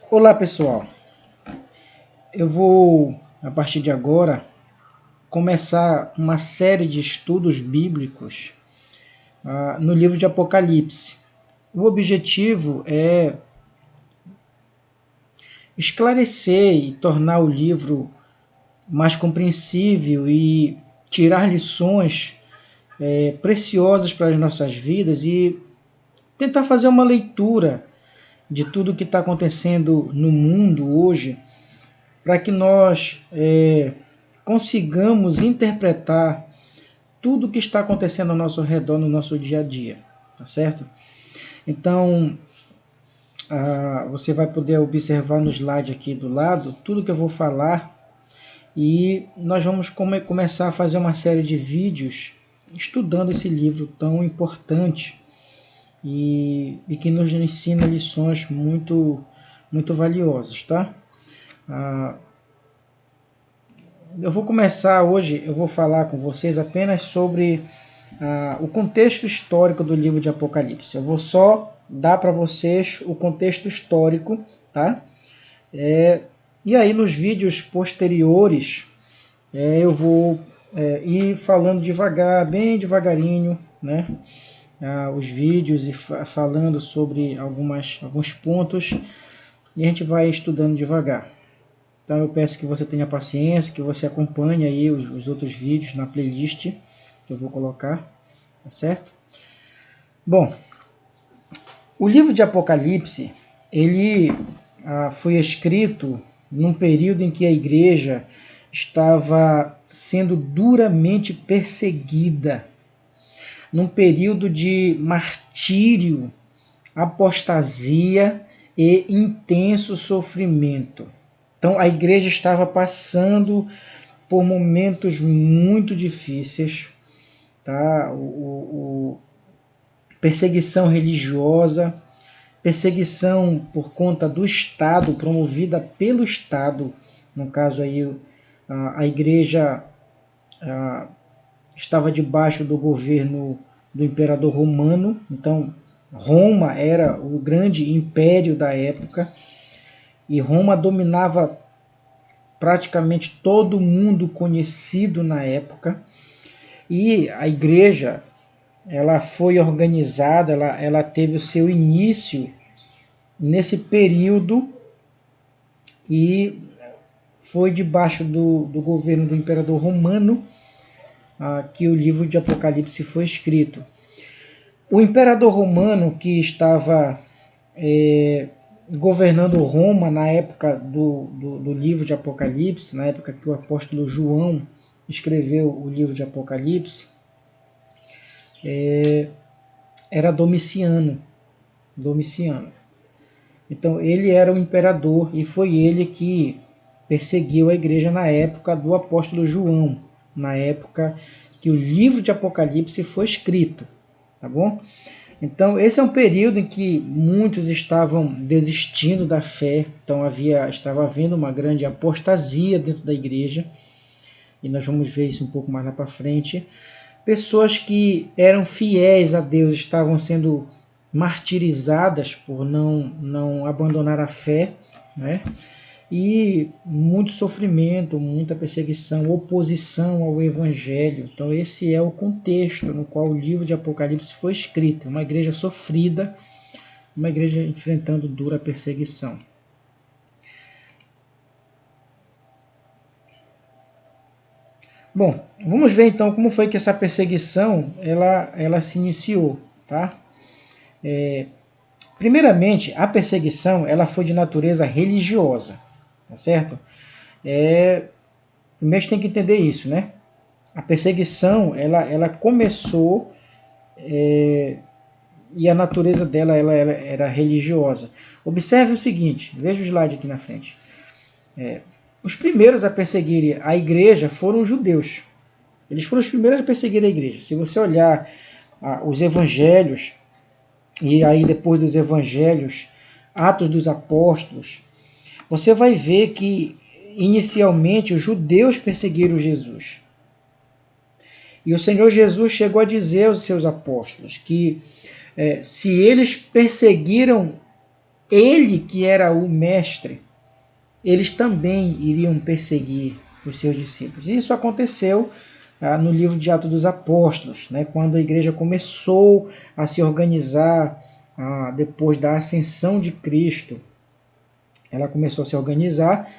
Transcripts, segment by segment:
Olá pessoal, eu vou a partir de agora começar uma série de estudos bíblicos no livro de Apocalipse. O objetivo é esclarecer e tornar o livro mais compreensível e tirar lições preciosas para as nossas vidas e tentar fazer uma leitura de tudo que está acontecendo no mundo hoje, para que nós consigamos interpretar tudo que está acontecendo ao nosso redor no nosso dia a dia, tá certo? Então, você vai poder observar no slide aqui do lado tudo que eu vou falar e nós vamos começar a fazer uma série de vídeos estudando esse livro tão importante e que nos ensina lições muito valiosas, tá? Eu vou começar hoje, eu vou falar com vocês apenas sobre o contexto histórico do livro de Apocalipse. Eu vou só dar para vocês o contexto histórico, tá? E aí nos vídeos posteriores eu vou ir falando devagar, bem devagarinho, né? Os vídeos e falando sobre alguns pontos e a gente vai estudando devagar. Então eu peço que você tenha paciência, que você acompanhe aí os outros vídeos na playlist que eu vou colocar, tá certo? Bom, o livro de Apocalipse, ele foi escrito num período em que a igreja estava sendo duramente perseguida, num período de martírio, apostasia e intenso sofrimento. Então a igreja estava passando por momentos muito difíceis, tá? Perseguição religiosa, perseguição por conta do Estado, promovida pelo Estado. No caso aí, a igreja estava debaixo do governo do imperador romano, então Roma era o grande império da época e Roma dominava praticamente todo mundo conhecido na época. E a igreja, ela foi organizada, ela teve o seu início nesse período e foi debaixo do governo do imperador romano que o livro de Apocalipse foi escrito. O imperador romano que estava governando Roma na época do livro de Apocalipse, na época que o apóstolo João escreveu o livro de Apocalipse, era Domiciano. Então ele era o imperador e foi ele que perseguiu a igreja na época do apóstolo João, na época que o livro de Apocalipse foi escrito, tá bom? Então esse é um período em que muitos estavam desistindo da fé, então estava havendo uma grande apostasia dentro da igreja, e nós vamos ver isso um pouco mais lá para frente. Pessoas que eram fiéis a Deus estavam sendo martirizadas por não abandonar a fé, né? E muito sofrimento, muita perseguição, oposição ao Evangelho. Então esse é o contexto no qual o livro de Apocalipse foi escrito. Uma igreja sofrida, uma igreja enfrentando dura perseguição. Bom, vamos ver então como foi que essa perseguição ela se iniciou, tá? Primeiramente, a perseguição ela foi de natureza religiosa, tá certo? Primeiro a gente tem que entender isso, né? A perseguição ela começou e a natureza dela ela era religiosa. Observe o seguinte, veja o slide aqui na frente. Os primeiros a perseguirem a igreja foram os judeus. Eles foram os primeiros a perseguir a igreja. Se você olhar os evangelhos, e aí depois dos evangelhos, Atos dos Apóstolos, você vai ver que inicialmente os judeus perseguiram Jesus. E o Senhor Jesus chegou a dizer aos seus apóstolos que se eles perseguiram ele que era o mestre, eles também iriam perseguir os seus discípulos. E isso aconteceu no livro de Atos dos Apóstolos, né, quando a igreja começou a se organizar depois da ascensão de Cristo. Ela começou a se organizar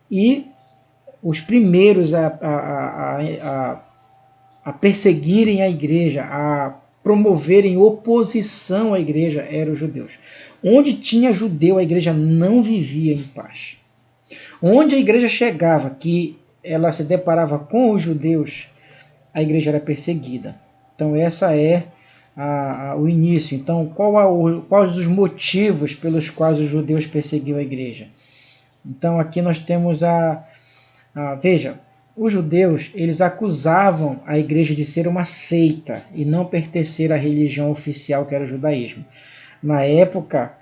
e os primeiros a perseguirem a igreja, a promoverem oposição à igreja eram os judeus. Onde tinha judeu, a igreja não vivia em paz. Onde a igreja chegava, que ela se deparava com os judeus, a igreja era perseguida. Então essa é o início. Então quais os motivos pelos quais os judeus perseguiam a igreja? Então aqui nós temos veja, os judeus, eles acusavam a igreja de ser uma seita e não pertencer à religião oficial que era o judaísmo. Na época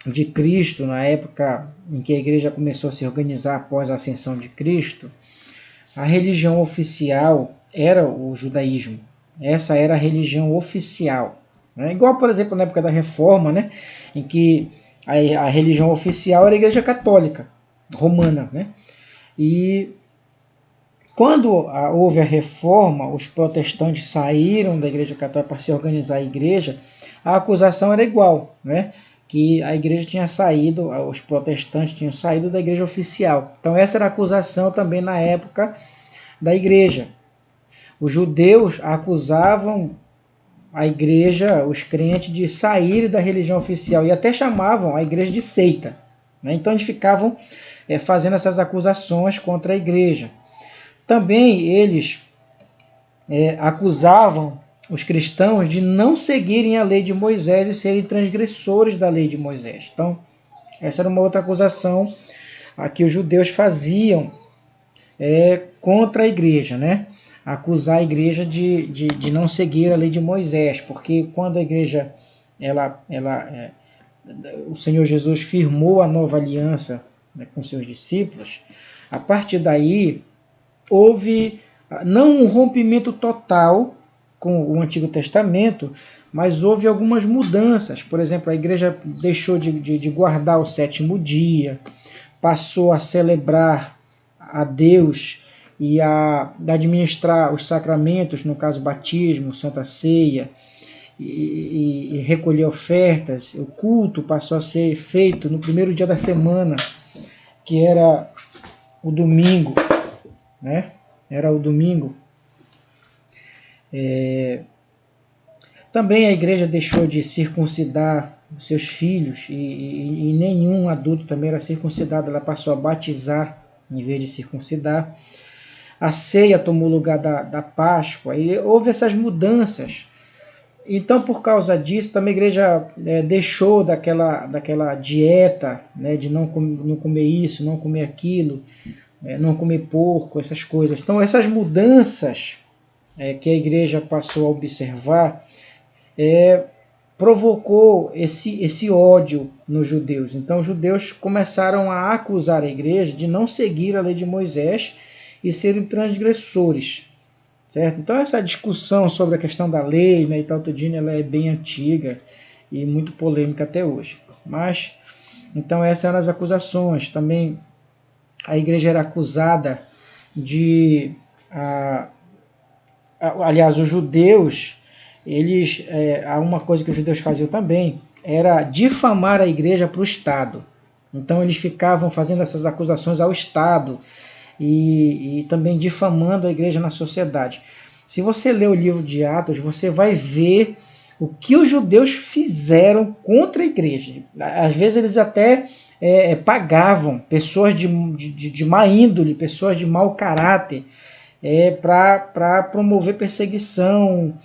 de Cristo, na época em que a igreja começou a se organizar após a ascensão de Cristo, a religião oficial era o judaísmo. Essa era a religião oficial. Né? Igual, por exemplo, na época da Reforma, né? Em que a religião oficial era a igreja católica romana, né? E quando houve a reforma, os protestantes saíram da igreja católica para se organizar a igreja, a acusação era igual, né? Que a igreja tinha saído, os protestantes tinham saído da igreja oficial. Então essa era a acusação também na época da igreja. Os judeus acusavam a igreja, os crentes, de sair da religião oficial e até chamavam a igreja de seita. Né? Então eles ficavam fazendo essas acusações contra a igreja. Também eles acusavam os cristãos de não seguirem a lei de Moisés e serem transgressores da lei de Moisés. Então, essa era uma outra acusação que os judeus faziam contra a igreja, né? Acusar a igreja de não seguir a lei de Moisés, porque quando a igreja, o Senhor Jesus firmou a nova aliança, né, com seus discípulos, a partir daí houve não um rompimento total com o Antigo Testamento, mas houve algumas mudanças. Por exemplo, a igreja deixou de guardar o sétimo dia, passou a celebrar a Deus e a administrar os sacramentos, no caso batismo, Santa Ceia, e recolher ofertas. O culto passou a ser feito no primeiro dia da semana, que era o domingo, né? Era o domingo. Também a igreja deixou de circuncidar os seus filhos e nenhum adulto também era circuncidado. Ela passou a batizar em vez de circuncidar. A ceia tomou o lugar da Páscoa e houve essas mudanças. Então, por causa disso, também a igreja deixou daquela dieta, né, de não comer isso, não comer aquilo, não comer porco, essas coisas. Então, essas mudanças que a igreja passou a observar provocou esse ódio nos judeus. Então, os judeus começaram a acusar a igreja de não seguir a lei de Moisés e serem transgressores. Certo? Então essa discussão sobre a questão da lei, né, e tal, tudinho, ela é bem antiga e muito polêmica até hoje. Mas, então essas eram as acusações. Também a igreja era acusada de... aliás, os judeus, eles... uma coisa que os judeus faziam também era difamar a igreja para o Estado. Então eles ficavam fazendo essas acusações ao Estado, e também difamando a igreja na sociedade. Se você ler o livro de Atos, você vai ver o que os judeus fizeram contra a igreja. Às vezes eles até pagavam pessoas de má índole, pessoas de mau caráter, para promover perseguição,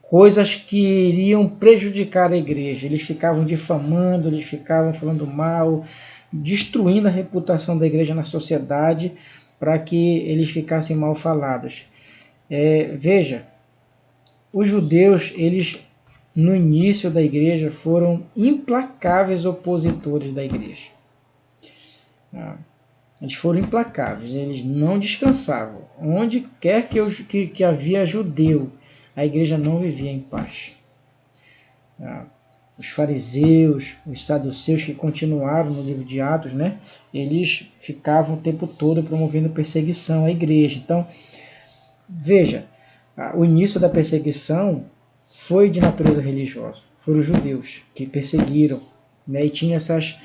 coisas que iriam prejudicar a igreja. Eles ficavam difamando, eles ficavam falando mal, destruindo a reputação da igreja na sociedade para que eles ficassem mal falados. Veja, os judeus, eles no início da igreja foram implacáveis opositores da igreja. Eles foram implacáveis, eles não descansavam. Onde quer que havia judeu, a igreja não vivia em paz. os fariseus, os saduceus que continuaram no livro de Atos, né? Eles ficavam o tempo todo promovendo perseguição à igreja. Então, veja, o início da perseguição foi de natureza religiosa. Foram os judeus que perseguiram, né? E tinha esses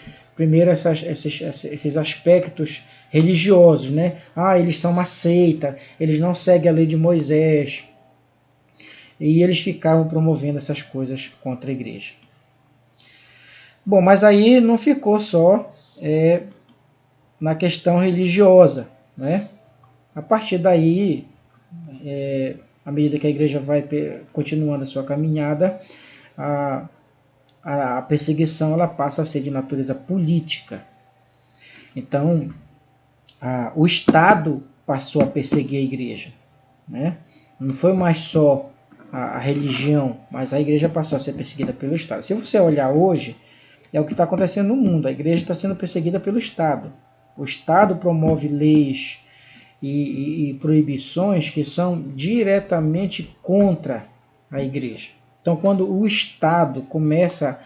aspectos religiosos, né? Eles são uma seita, eles não seguem a lei de Moisés. E eles ficavam promovendo essas coisas contra a igreja. Bom, mas aí não ficou só na questão religiosa, né? A partir daí, à medida que a igreja vai continuando a sua caminhada, a perseguição ela passa a ser de natureza política. Então, o Estado passou a perseguir a igreja, né? Não foi mais só a religião, mas a igreja passou a ser perseguida pelo Estado. Se você olhar hoje, é o que está acontecendo no mundo. A igreja está sendo perseguida pelo Estado. O Estado promove leis e proibições que são diretamente contra a igreja. Então, quando o Estado começa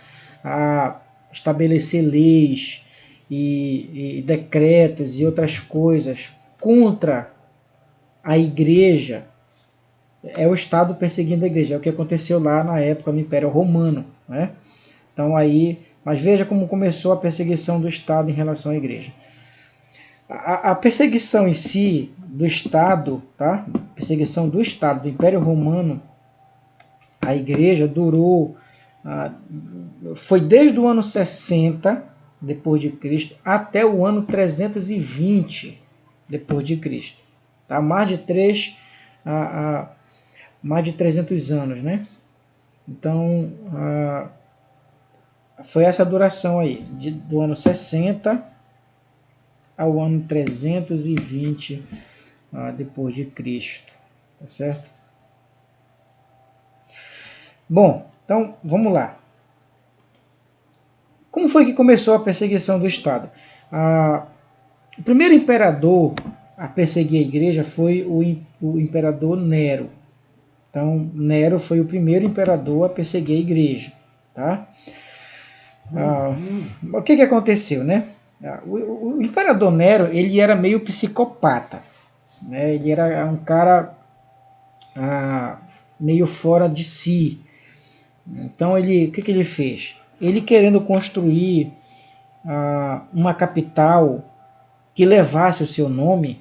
a estabelecer leis e decretos e outras coisas contra a igreja, é o Estado perseguindo a igreja. É o que aconteceu lá na época no Império Romano, né? Então aí, mas veja como começou a perseguição do Estado em relação à igreja. A perseguição em si do Estado, tá? A perseguição do Estado, do Império Romano, a igreja durou, foi desde o ano 60 depois de Cristo até o ano 320 depois de Cristo, tá? Mais de 300 anos, né? Então, foi essa duração aí, do ano 60 ao ano 320 depois de Cristo, tá certo? Bom, então vamos lá. Como foi que começou a perseguição do Estado? O primeiro imperador a perseguir a igreja foi o imperador Nero. Então, Nero foi o primeiro imperador a perseguir a igreja, tá? O que aconteceu, né? O imperador Nero, ele era meio psicopata, né? Ele era um cara meio fora de si. Então, o que ele fez? Ele querendo construir uma capital que levasse o seu nome,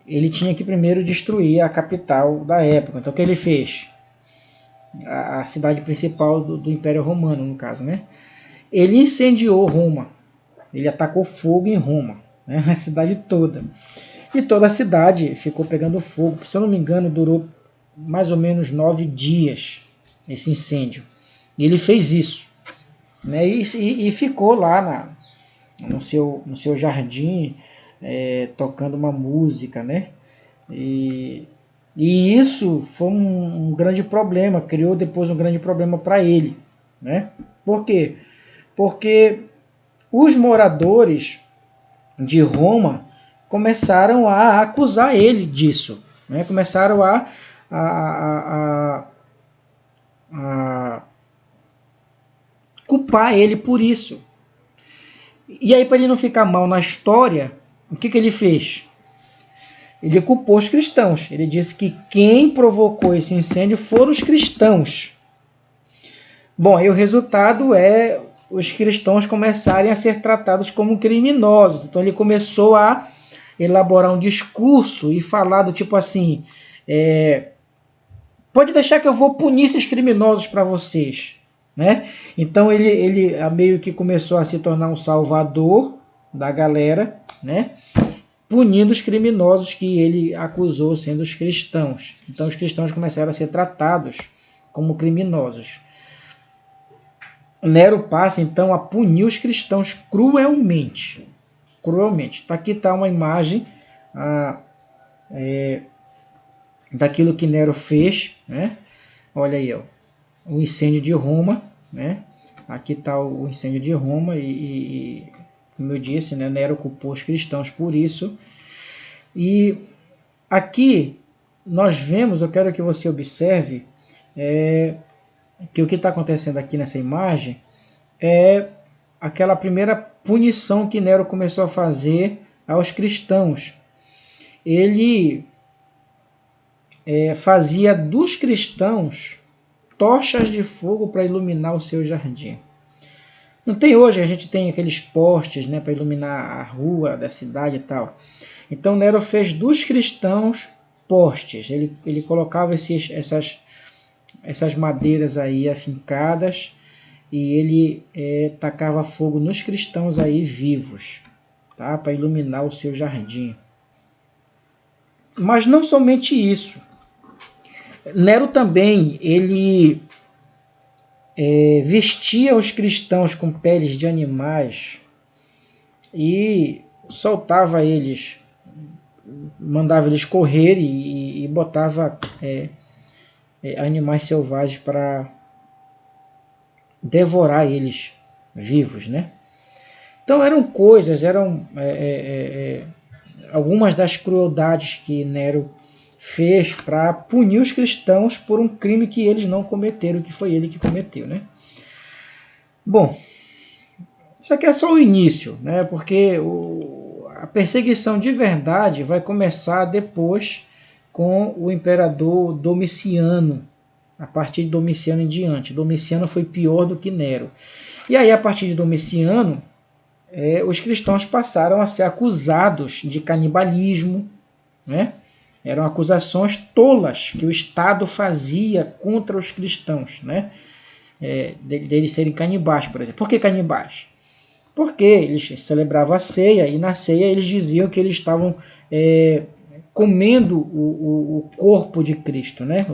ele tinha que primeiro destruir a capital da época. Então, o que ele fez? A cidade principal do Império Romano, no caso, né? Ele incendiou Roma. Ele atacou fogo em Roma, né? A cidade toda. E toda a cidade ficou pegando fogo. Se eu não me engano, durou mais ou menos 9 dias esse incêndio. E ele fez isso, né? E ficou lá no seu jardim, tocando uma música, né? E isso foi um grande problema, criou depois um grande problema para ele, né? Por quê? Porque os moradores de Roma começaram a acusar ele disso, né? Começaram a culpar ele por isso. E aí, para ele não ficar mal na história, o que ele fez? Ele culpou os cristãos. Ele disse que quem provocou esse incêndio foram os cristãos. Bom, aí o resultado é os cristãos começarem a ser tratados como criminosos. Então ele começou a elaborar um discurso e falar do tipo assim, pode deixar que eu vou punir esses criminosos para vocês, né? Então ele meio que começou a se tornar um salvador da galera, né? Punindo os criminosos que ele acusou sendo os cristãos. Então os cristãos começaram a ser tratados como criminosos. Nero passa então a punir os cristãos cruelmente. Cruelmente. Aqui está uma imagem daquilo que Nero fez, né? Olha aí, ó, o incêndio de Roma, né? Aqui está o incêndio de Roma e como eu disse, né, Nero culpou os cristãos por isso. E aqui nós vemos, eu quero que você observe, que o que está acontecendo aqui nessa imagem é aquela primeira punição que Nero começou a fazer aos cristãos. Ele fazia dos cristãos tochas de fogo para iluminar o seu jardim. Não tem hoje, a gente tem aqueles postes, né, para iluminar a rua da cidade e tal. Então Nero fez dos cristãos postes. Ele colocava essas madeiras aí afincadas e ele tacava fogo nos cristãos aí vivos, tá, para iluminar o seu jardim. Mas não somente isso. Nero também, ele vestia os cristãos com peles de animais e soltava eles, mandava eles correr e botava animais selvagens para devorar eles vivos, né? Então eram coisas, algumas das crueldades que Nero fez para punir os cristãos por um crime que eles não cometeram, que foi ele que cometeu, né? Bom, isso aqui é só o início, né? Porque a perseguição de verdade vai começar depois com o imperador Domiciano, a partir de Domiciano em diante. Domiciano foi pior do que Nero. E aí, a partir de Domiciano, os cristãos passaram a ser acusados de canibalismo, né? Eram acusações tolas que o Estado fazia contra os cristãos, né? Deles serem canibais, por exemplo. Por que canibais? Porque eles celebravam a ceia e na ceia eles diziam que eles estavam comendo o corpo de Cristo, né?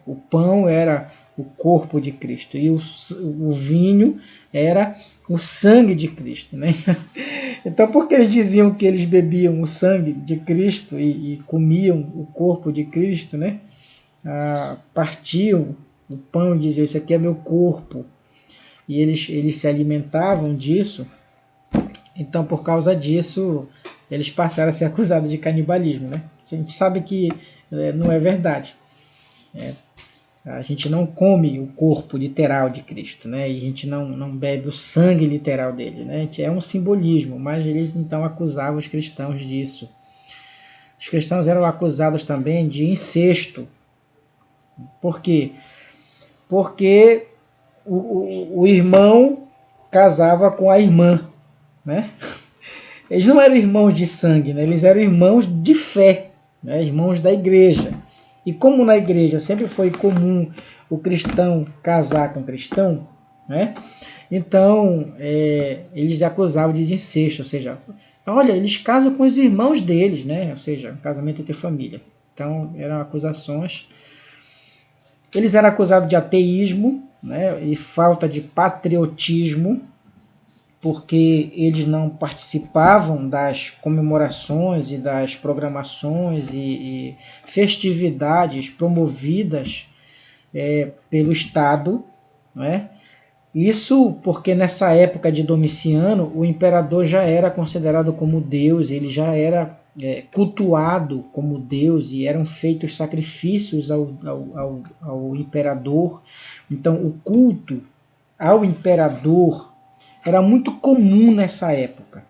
O pão era o corpo de Cristo e o vinho era o sangue de Cristo, né? Então, porque eles diziam que eles bebiam o sangue de Cristo e comiam o corpo de Cristo, né? Partiam o pão e diziam, isso aqui é meu corpo, e eles se alimentavam disso. Então, por causa disso, eles passaram a ser acusados de canibalismo, né? A gente sabe que não é verdade. A gente não come o corpo literal de Cristo, né? E a gente não bebe o sangue literal dele, né? É um simbolismo, mas eles então acusavam os cristãos disso. Os cristãos eram acusados também de incesto. Por quê? Porque o irmão casava com a irmã, né? Eles não eram irmãos de sangue, né? Eles eram irmãos de fé, né? Irmãos da igreja. E como na igreja sempre foi comum o cristão casar com cristão, né? Então eles acusavam de incesto, ou seja, olha, eles casam com os irmãos deles, né? Ou seja, um casamento entre família. Então eram acusações. Eles eram acusados de ateísmo, né? E falta de patriotismo, porque eles não participavam das comemorações e das programações e festividades promovidas pelo Estado, né? Isso porque nessa época de Domiciano o imperador já era considerado como Deus, ele já era cultuado como Deus e eram feitos sacrifícios ao imperador. Então o culto ao imperador era muito comum nessa época.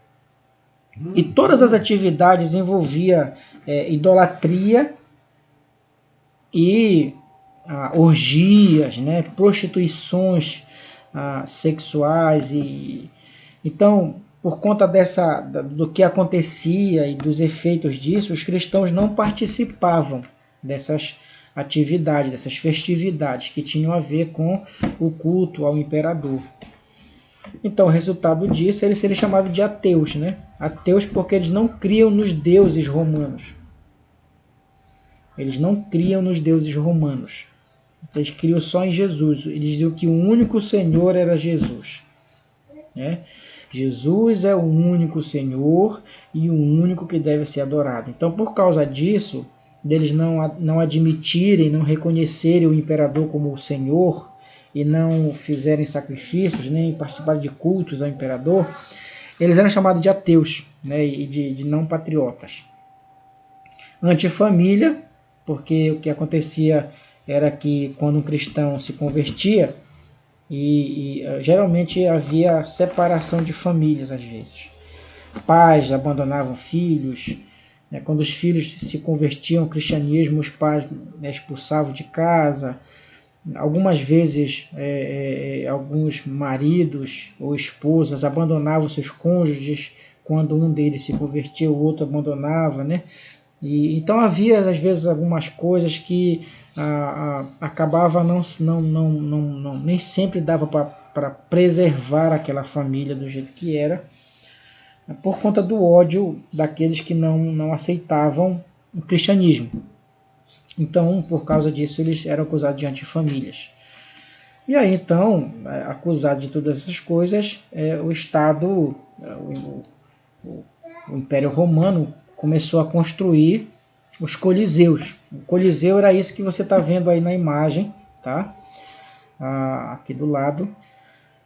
E todas as atividades envolviam idolatria e orgias, né, prostituições sexuais. Então, por conta do que acontecia e dos efeitos disso, os cristãos não participavam dessas atividades, dessas festividades que tinham a ver com o culto ao imperador. Então, o resultado disso é eles serem chamados de ateus, né? Ateus porque eles não criam nos deuses romanos. Eles não criam nos deuses romanos. Eles criam só em Jesus. Eles diziam que o único Senhor era Jesus, né? Jesus é o único Senhor e o único que deve ser adorado. Então, por causa disso, deles não admitirem, não reconhecerem o imperador como o Senhor, e não fizerem sacrifícios, nem participarem de cultos ao imperador, eles eram chamados de ateus, né, e de não patriotas. Antifamília, porque o que acontecia era que quando um cristão se convertia, Geralmente havia separação de famílias às vezes. Pais abandonavam filhos, né? Quando os filhos se convertiam ao cristianismo, os pais, né, expulsavam de casa. Algumas vezes, alguns maridos ou esposas abandonavam seus cônjuges quando um deles se convertia, o outro abandonava, né? Então havia às vezes algumas coisas que acabava nem sempre dava para preservar aquela família do jeito que era, por conta do ódio daqueles que não aceitavam o cristianismo. Então, por causa disso, eles eram acusados de antifamílias. E aí, então, acusado de todas essas coisas, o Estado, o Império Romano, começou a construir os coliseus. O coliseu era isso que você está vendo aí na imagem, tá? Aqui do lado.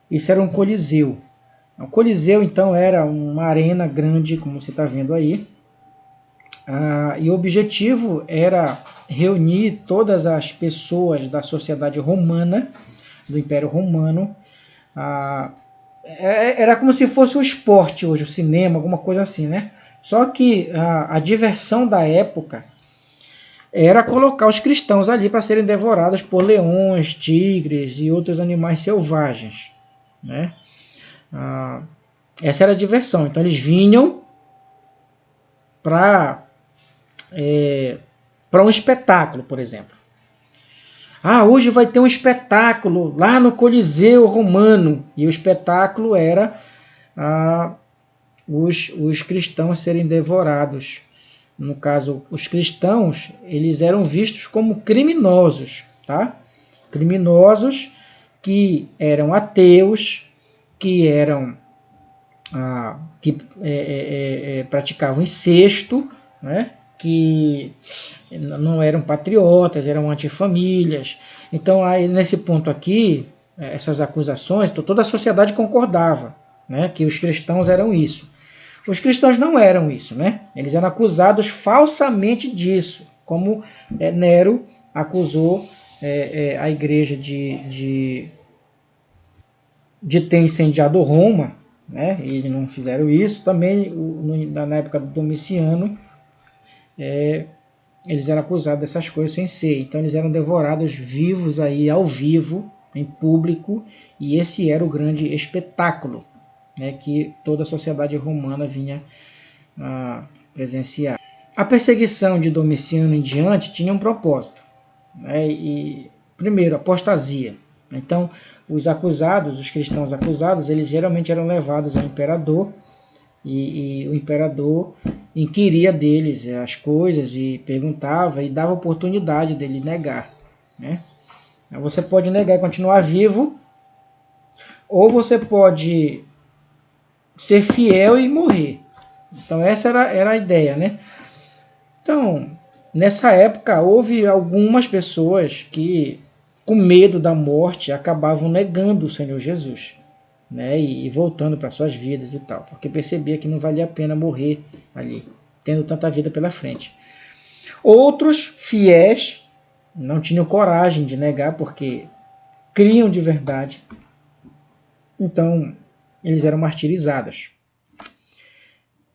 Isso era um coliseu. O coliseu, então, era uma arena grande, como você está vendo aí. E o objetivo era reunir todas as pessoas da sociedade romana, do Império Romano. Era como se fosse o esporte hoje, o cinema, alguma coisa assim, né? Só que a diversão da época era colocar os cristãos ali para serem devorados por leões, tigres e outros animais selvagens, né? Essa era a diversão. Então eles vinham para um espetáculo, por exemplo. Hoje vai ter um espetáculo lá no Coliseu Romano. E o espetáculo era os cristãos serem devorados. No caso, os cristãos, eles eram vistos como criminosos, tá? Criminosos que eram ateus, que eram praticavam incesto, né? Que não eram patriotas, eram antifamílias. Então, aí, nesse ponto aqui, essas acusações, toda a sociedade concordava, né, que os cristãos eram isso. Os cristãos não eram isso, né? Eles eram acusados falsamente disso, como Nero acusou a igreja de ter incendiado Roma, né? E eles não fizeram isso. Também, na época do Domiciano, eles eram acusados dessas coisas sem ser. Então eles eram devorados vivos aí, ao vivo, em público, e esse era o grande espetáculo, né, que toda a sociedade romana vinha presenciar. A perseguição de Domiciano em diante tinha um propósito, né, primeiro, apostasia. Então, os acusados, os cristãos acusados, eles geralmente eram levados ao imperador, e o imperador inquiria deles as coisas e perguntava e dava oportunidade dele negar, né? Você pode negar e continuar vivo, ou você pode ser fiel e morrer. Então essa era a ideia, né? Então, nessa época, houve algumas pessoas que, com medo da morte, acabavam negando o Senhor Jesus, né? E voltando para suas vidas e tal, porque percebia que não valia a pena morrer ali, tendo tanta vida pela frente. Outros fiéis não tinham coragem de negar, porque criam de verdade. Então, eles eram martirizados.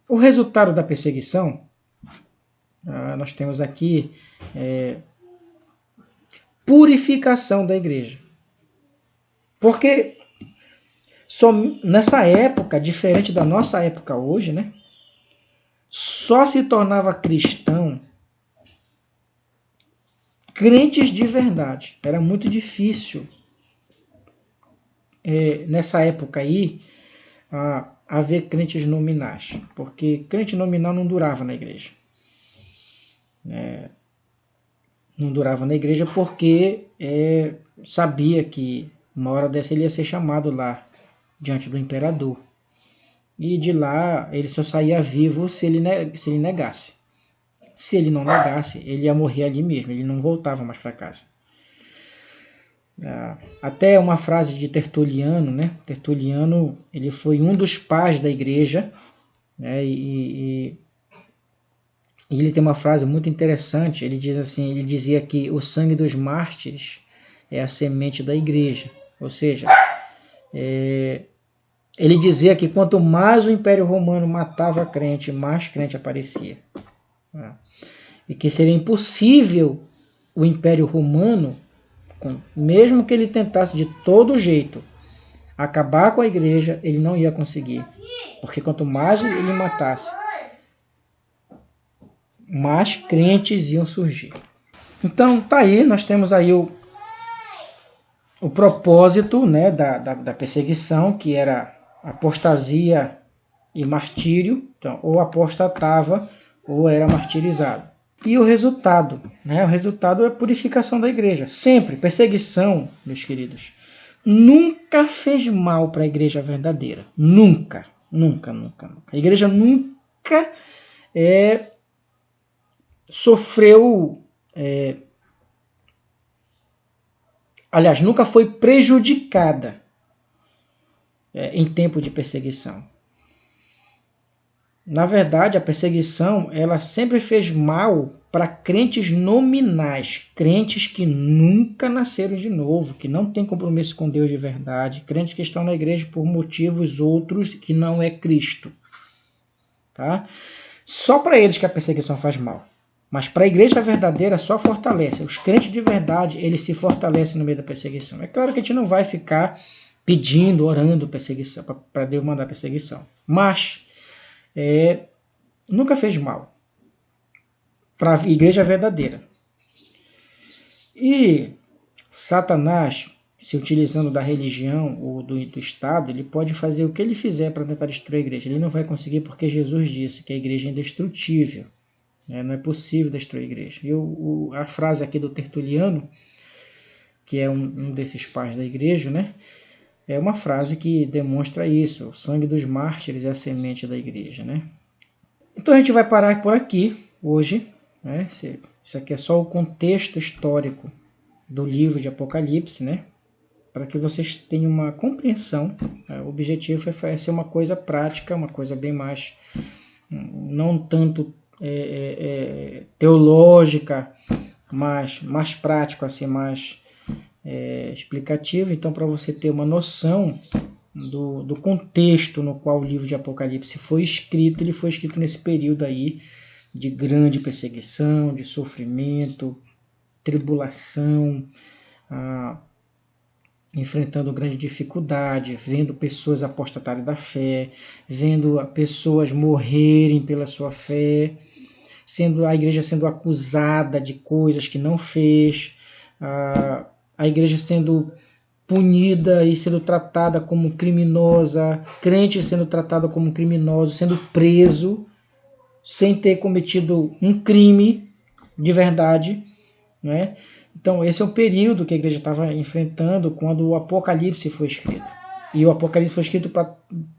O resultado da perseguição, nós temos aqui purificação da igreja. Porque nessa época, diferente da nossa época hoje, né, só se tornava cristão crentes de verdade. Era muito difícil nessa época aí haver crentes nominais, porque crente nominal não durava na igreja. Não durava na igreja porque sabia que uma hora dessa ele ia ser chamado lá diante do imperador. E de lá ele só saía vivo se ele negasse. Se ele não negasse, ele ia morrer ali mesmo, ele não voltava mais para casa. Até uma frase de Tertuliano, né? Tertuliano, ele foi um dos pais da igreja, né? E ele tem uma frase muito interessante. Ele diz assim, ele dizia que o sangue dos mártires é a semente da igreja. Ou seja, ele dizia que quanto mais o Império Romano matava crente, mais crente aparecia. E que seria impossível o Império Romano, mesmo que ele tentasse de todo jeito acabar com a igreja, ele não ia conseguir. Porque quanto mais ele matasse, mais crentes iam surgir. Então, tá aí, nós temos aí o propósito, né, da perseguição, que era apostasia e martírio. Então, ou apostatava ou era martirizado. E o resultado, né? O resultado é a purificação da igreja. Sempre, perseguição, meus queridos, nunca fez mal para a igreja verdadeira. Nunca, nunca, nunca, nunca. A igreja nunca sofreu, aliás, nunca foi prejudicada em tempo de perseguição. Na verdade, a perseguição, ela sempre fez mal para crentes nominais, crentes que nunca nasceram de novo, que não têm compromisso com Deus de verdade, crentes que estão na igreja por motivos outros que não é Cristo. Tá? Só para eles que a perseguição faz mal. Mas para a igreja verdadeira só fortalece. Os crentes de verdade, eles se fortalecem no meio da perseguição. É claro que a gente não vai ficar pedindo, orando perseguição, para Deus mandar perseguição. Mas nunca fez mal para a igreja verdadeira. E Satanás, se utilizando da religião ou do Estado, ele pode fazer o que ele fizer para tentar destruir a igreja. Ele não vai conseguir porque Jesus disse que a igreja é indestrutível. Não é possível destruir a igreja. E a frase aqui do Tertuliano, que é um desses pais da igreja, né? É uma frase que demonstra isso. O sangue dos mártires é a semente da igreja, né? Então a gente vai parar por aqui hoje. Né? Isso aqui é só o contexto histórico do livro de Apocalipse, né? Para que vocês tenham uma compreensão. O objetivo é ser uma coisa prática, uma coisa bem mais, não tanto teológica, mas mais prático, assim, mais explicativo. Então, para você ter uma noção do contexto no qual o livro de Apocalipse foi escrito, ele foi escrito nesse período aí de grande perseguição, de sofrimento, tribulação, enfrentando grande dificuldade, vendo pessoas apostatarem da fé, vendo pessoas morrerem pela sua fé, a igreja sendo acusada de coisas que não fez, a igreja sendo punida e sendo tratada como criminosa, crente sendo tratado como criminoso, sendo preso, sem ter cometido um crime de verdade, né? Então esse é o período que a igreja estava enfrentando quando o Apocalipse foi escrito. E o Apocalipse foi escrito para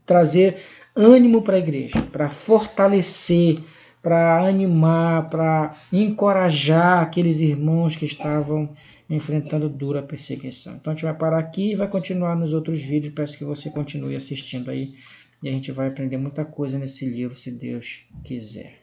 trazer ânimo para a igreja, para fortalecer, para animar, para encorajar aqueles irmãos que estavam enfrentando dura perseguição. Então a gente vai parar aqui e vai continuar nos outros vídeos. Peço que você continue assistindo aí e a gente vai aprender muita coisa nesse livro, se Deus quiser.